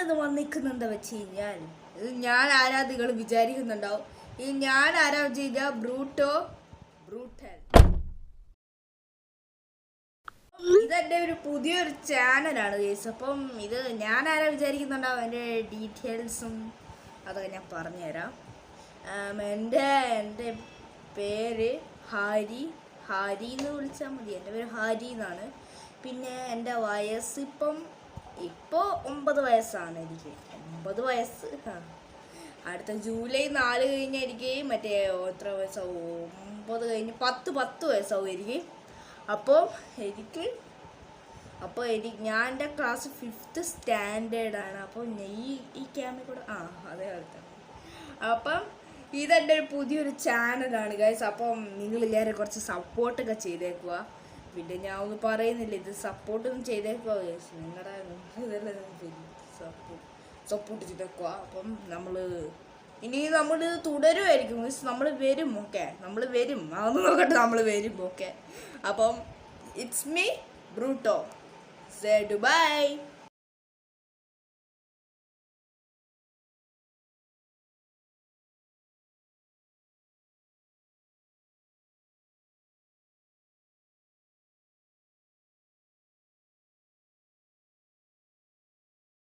ഞാനത് വന്നിക്കുന്നുണ്ട് വെച്ച് കഴിഞ്ഞാൽ ഇത് ഞാൻ ആരാ നിങ്ങൾ വിചാരിക്കുന്നുണ്ടാവും. ഈ ഞാൻ ആരാ വെച്ച് കഴിഞ്ഞാൽ ബ്രൂട്ടൽ. ഇതെൻ്റെ ഒരു പുതിയൊരു ചാനലാണ് ഗൈസ്. അപ്പം ഇത് ഞാൻ ആരാ വിചാരിക്കുന്നുണ്ടാവും. എൻ്റെ ഡീറ്റെയിൽസും അതൊക്കെ ഞാൻ പറഞ്ഞുതരാം. എൻ്റെ പേര് ഹാരി എന്ന് വിളിച്ചാൽ മതി. എൻ്റെ പേര് ഹാരി എന്നാണ്. പിന്നെ എൻ്റെ വയസ്സ് ഇപ്പോൾ 9 വയസ്സാണ്. എനിക്ക് 9 വയസ്സ്. അടുത്ത ജൂലൈ 4 കഴിഞ്ഞാൽ എനിക്ക് മറ്റേ എത്ര വയസ്സാവും, 9 കഴിഞ്ഞ് 10 വയസ്സാവും എനിക്ക്. അപ്പോൾ ഞാൻ എൻ്റെ ക്ലാസ് 5th സ്റ്റാൻഡേർഡാണ്. അപ്പോൾ ഈ ക്യാമിൽ കൂടെ അതേ അടുത്താണ്. അപ്പം ഇതെൻ്റെ ഒരു പുതിയൊരു ചാനലാണ് ഗൈസ്. അപ്പം നിങ്ങളെല്ലാവരും കുറച്ച് സപ്പോർട്ടൊക്കെ ചെയ്തേക്കുക. പിന്നെ ഞാൻ ഒന്നും പറയുന്നില്ല, ഇത് സപ്പോർട്ടൊന്നും ചെയ്തേക്കുക ഗൈസ്. ഇതെല്ലാം സപ്പോർട്ട് ചെയ്തേക്കുക. അപ്പം ഇനി നമ്മൾ തുടരുമായിരിക്കും മീൻസ് നമ്മൾ വരും. നമ്മൾ വരും, അതൊന്നും നോക്കട്ടെ, നമ്മൾ വരും. അപ്പം it's me Bruto. Say by.